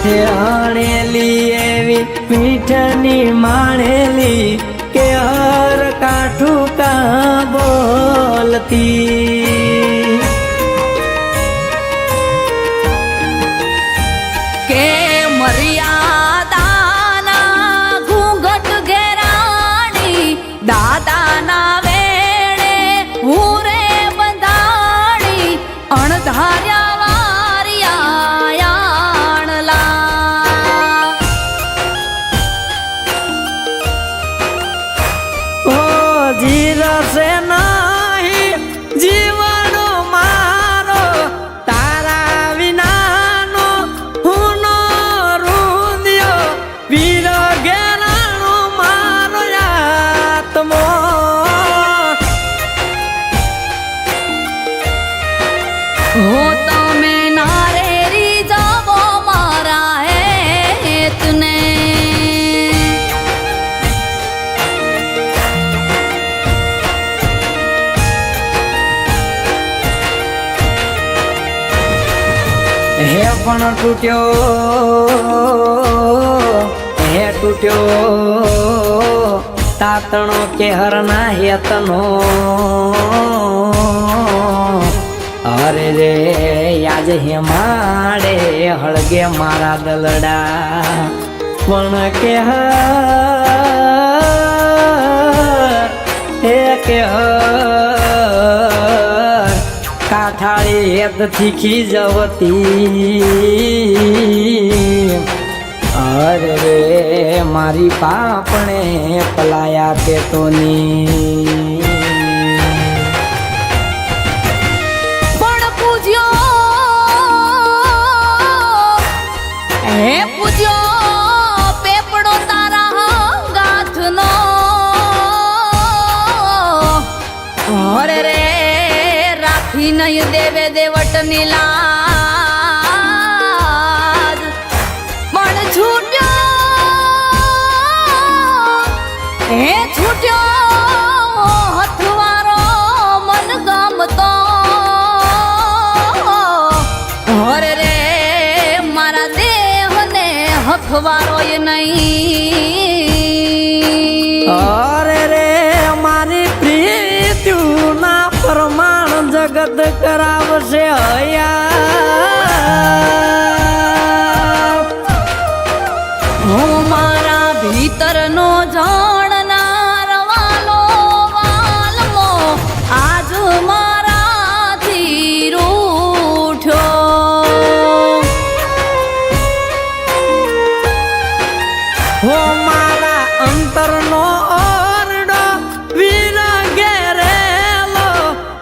હાથે અણેલી એવી મીઠની માણેલી કે હર કાઠું કા બોલતી કે મર્યાદાના ઘૂંઘટ ઘેરાણી દાદાના વેણે હુરે બંધાણી અણધાર્યા વારિયાણલા ઓ જીરસે નહીં જીવનો મારો તારા વિનાનો હુનો રૂંદ્યો વીર ઘેરાણો મારો આત્મો હો તમે નારેરી જાવો મારા હેતને હે પણ તૂટ્યો તાતણો કે હરના હેતનો અરે રે યાજ હે માડે હળગે મારા દલડા પણ કે હે કે કાઠાળી હેતથી ખીજવતી અરે રે મારી પાપણે પલાયા પેટોની પણ પૂજ્યો હે પૂજ્યો પેપડો તારા ગાથનો અરે રે રાખી નહીં દેવે દેવટની લાજ પણ છૂટ્યો હે છૂટ્યો હથવારો મન ગમતો અરે રે મારા દેહને હથવારો એ નહીં અરે રે મારી પ્રીત્યુના પ્રમાણ જગત કરાવશે હયા હું મારા ભીતરનો જાણનાર વાલો વાલમો આજ મારાથી રૂઠ્યો હો મારા અંતરનો ઓરડો વીર ઘેરેલો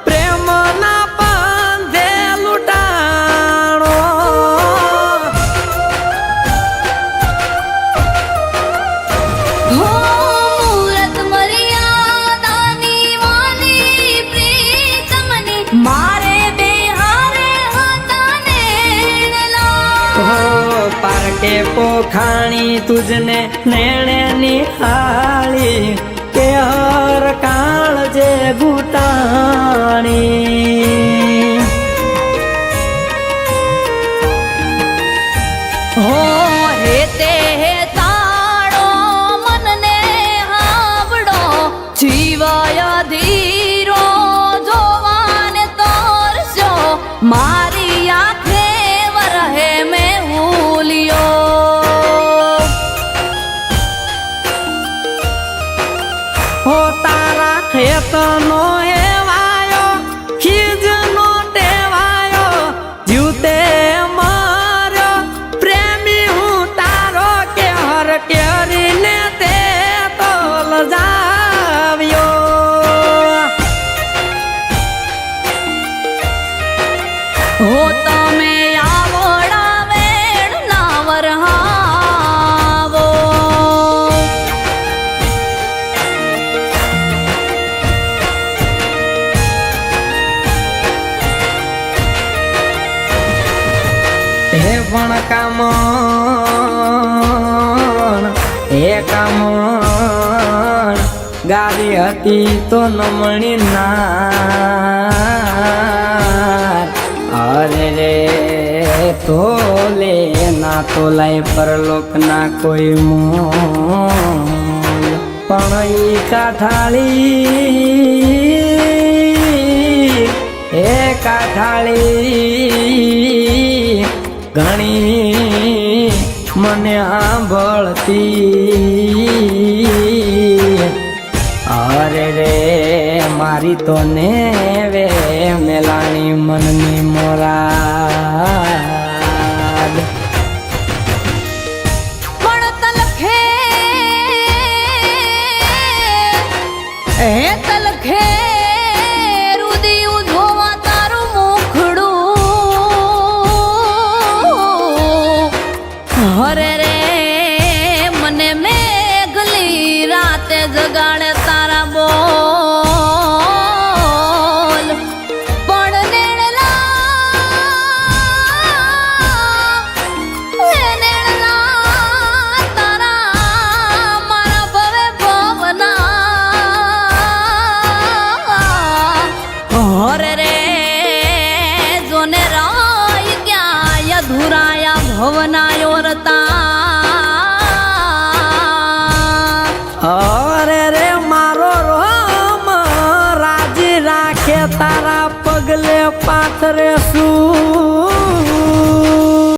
પ્રેમના પંથે લૂંટાણો હો મૂરત મર્યાદાની વાલી પ્રીતમની મારે બેહારે હતા નેણલા હો પારકે પોખાણી તુજને નેણે નિહાળી કે હર કાળ જે ગુટાણી હો હે તે હે તાળો મનને હાવડો જીવાય ધીરો જોવાને તરસ્યો મારી આંખે વરહે મેં હુલિયો હો તારા ખેતનો હેવાયો ખીજનો ટેવાયો જીવતે માર્યો પ્રેમી હું તારો કે હર કેરીને તે તો લજાવ્યો હો તમે આવડા વેણ ના વરહાવો હે પણ કામણ હે કામણ ગાડી હતી તો નમણી ના અરે રે તોલે ના તો લાય પરલોક ના કોઈ મોલ પણ ઈ કાઠાળી એ કાઠાળી ઘણી મને સાંભળતી અરે રે મારી તો ને વે મેલાણી મનની મોરાદ પણ તલખે હે તલખે રુદિયું ધોવા તારું મુખડું હરે રે મને મેઘલી રાતે જગાડે તારા બોલ પણ નેણલા તારા મારા ભવે ભવના હરે રે જોને રાય ક્યાં અધુરાયા ભવના યોરતા અરે રે મારો રોમ રાજી રાખે તારા પગલે પાથરે શું